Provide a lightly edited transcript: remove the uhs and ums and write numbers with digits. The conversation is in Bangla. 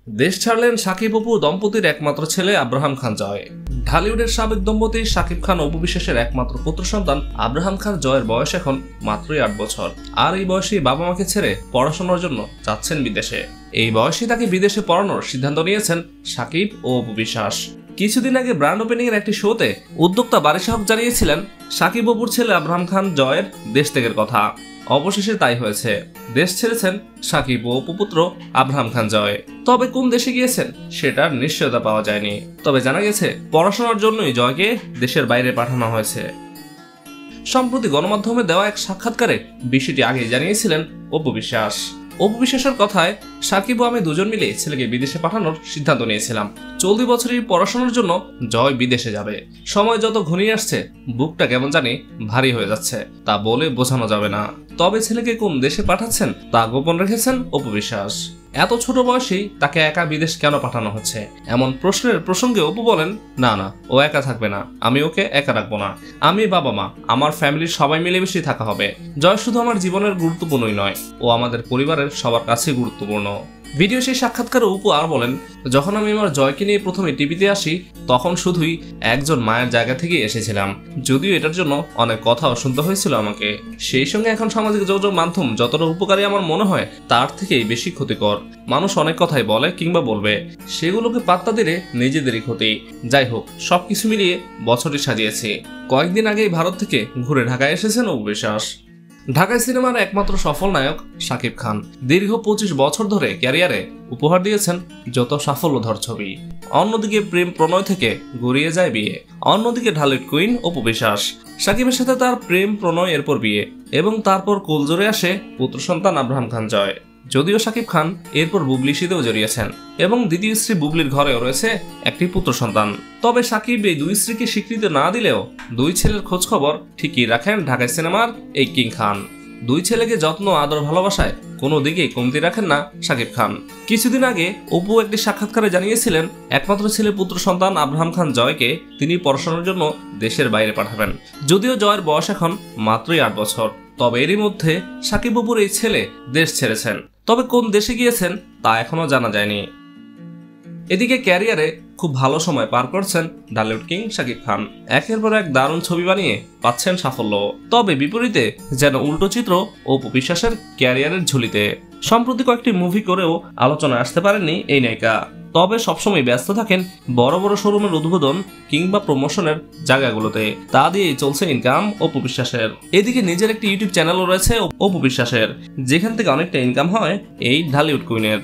দেশ ছাড়লেন সাকিব অপু দম্পতির একমাত্র ছেলে আব্রাহাম খান জয়। ঢালিউডের সাবেক দম্পতি সাকিব খান অপু বিশ্বাসের একমাত্র পুত্র সন্তান আব্রাহাম খান জয়ের বয়স এখন মাত্রই 8 বছর। আর এই বয়সেই বাবা মাকে ছেড়ে পড়াশোনার জন্য যাচ্ছেন বিদেশে। এই বয়সেই তাকে বিদেশে পড়ানোর সিদ্ধান্ত নিয়েছেন সাকিব ও অপু বিশ্বাস। কিছুদিন আগে ব্র্যান্ড ওপেনিং এর একটি শোতে উদ্যোক্তা বারিশ হক জানিয়েছিলেন সাকিব অপুর ছেলে আব্রাহাম খান জয়ের দেশ ত্যাগের কথা। অবশেষে তাই হয়েছে, দেশ ছেড়েছেন সাকিব ও অপু পুত্র আব্রাহাম খান জয়। তবে কোন দেশে গিয়েছেন সেটার নিশ্চয়তা পাওয়া যায়নি। তবে জানা গেছে পড়াশোনার জন্যই জয়কে দেশের বাইরে পাঠানো হয়েছে। সম্প্রতি গণমাধ্যমে দেওয়া এক সাক্ষাৎকারে বিষয়টি আগে জানিয়েছিলেন অপু বিশ্বাস। অপু বিশ্বাসের কথায়, সাকিব ও আমি দুজন মিলে ছেলেকে বিদেশে পাঠানোর সিদ্ধান্ত নিয়েছিলাম। চলতি বছরই পড়াশোনার জন্য জয় বিদেশে যাবে। সময় যত ঘনিয়ে আসছে বুকটা কেমন জানি ভারী হয়ে যাচ্ছে, তা বলে বোঝানো যাবে না। তবে ছেলেকে কোন দেশে পাঠাচ্ছেন তা গোপন রেখেছেন অপু বিশ্বাস। এত ছোট বয়সেই তাকে একা বিদেশ কেন পাঠানো হচ্ছে এমন প্রশ্নের প্রসঙ্গে অপু বলেন, না ও একা থাকবে না, আমি ওকে একা রাখবো না। আমি বাবা মা, আমার ফ্যামিলির সবাই মিলেমিশে থাকা হবে। জয় শুধু আমার জীবনের গুরুত্বপূর্ণই নয়, ও আমাদের পরিবারের সবার কাছে গুরুত্বপূর্ণ। ভিডিও সেই সাক্ষাৎকারে অপু আর বলেন, যখন আমি আমার জয়কে নিয়ে প্রথমে টিভিতে আসি তখন শুধুই একজন মায়ের জায়গা থেকে এসেছিলাম। যদিও এটার জন্য অনেক কথাও শুনতে হয়েছিল আমাকে। সেই সঙ্গে এখন সামাজিক যোগাযোগ মাধ্যম যতটা উপকারী আমার মনে হয় তার থেকেই বেশি ক্ষতিকর। মানুষ অনেক কথাই বলে কিংবা বলবে, সেগুলোকে পাত্তা দিলে নিজেদেরই ক্ষতি। যাই হোক, সবকিছু মিলিয়ে বছরটি সাজিয়েছি। কয়েকদিন আগেই ভারত থেকে ঘুরে ঢাকায় এসেছেন অপু বিশ্বাস। ঢাকায় সিনেমার একমাত্র সফল নায়ক সাকিব খান দীর্ঘ 25 বছর ধরে ক্যারিয়ারে উপহার দিয়েছেন যত সাফল্যধর ছবি। অন্যদিকে প্রেম প্রণয় থেকে গড়িয়ে যায় বিয়ে। অন্যদিকে ঢালিউড কুইন অপু বিশ্বাস। সাকিবের সাথে তার প্রেম প্রণয় এরপর বিয়ে এবং তারপর কোলজোরে আসে পুত্র সন্তান আব্রাহাম খান জয়। যদিও সাকিব খান এরপর বুবলি শীতেও জড়িয়েছেন এবং দ্বিতীয় স্ত্রী বুবলির ঘরেও রয়েছে একটি পুত্র সন্তান। তবে সাকিব এই দুই স্ত্রীকে স্বীকৃতি না দিলেও দুই ছেলের খোঁজ খবর ঠিকই রাখেন ঢাকায় সিনেমার এই কিং খান। দুই ছেলেকে যত্ন আদর ভালোবাসায় কোনো দিকেই কমতি রাখেন না সাকিব খান। কিছুদিন আগে অপু একটি সাক্ষাৎকারে জানিয়েছিলেন একমাত্র ছেলে পুত্র সন্তান আব্রাহাম খান জয়কে তিনি পড়াশোনার জন্য দেশের বাইরে পাঠাবেন। যদিও জয়ের বয়স এখন মাত্রই 8 বছর। তবে এরই মধ্যে সাকিব অপুর এই ছেলে দেশ ছেড়েছেন। তবে কোন দেশে গিয়েছেন তা এখনো জানা যায়নি। এদিকে ক্যারিয়ারে খুব ভালো সময় পার করছেন ঢালিউড কিং সাকিব খান। একের পর এক দারুণ ছবি বানিয়ে পাচ্ছেন সাফল্য। তবে বিপরীতে যেন উল্টো চিত্র অপু বিশ্বাসের ক্যারিয়ারের ঝুলিতে। সম্প্রতি কয়েকটি মুভি করেও আলোচনায় আসতে পারেননি এই নায়িকা। তবে সবসময় ব্যস্ত থাকেন বড় বড় শোরুমের উদ্বোধন কিংবা প্রমোশনের জায়গাগুলোতে। তা দিয়েই চলছে ইনকাম অপু বিশ্বাসের। এদিকে নিজের একটি ইউটিউব চ্যানেলও রয়েছে অপু বিশ্বাসের, যেখান থেকে অনেকটা ইনকাম হয় এই ঢালিউড কুইনের।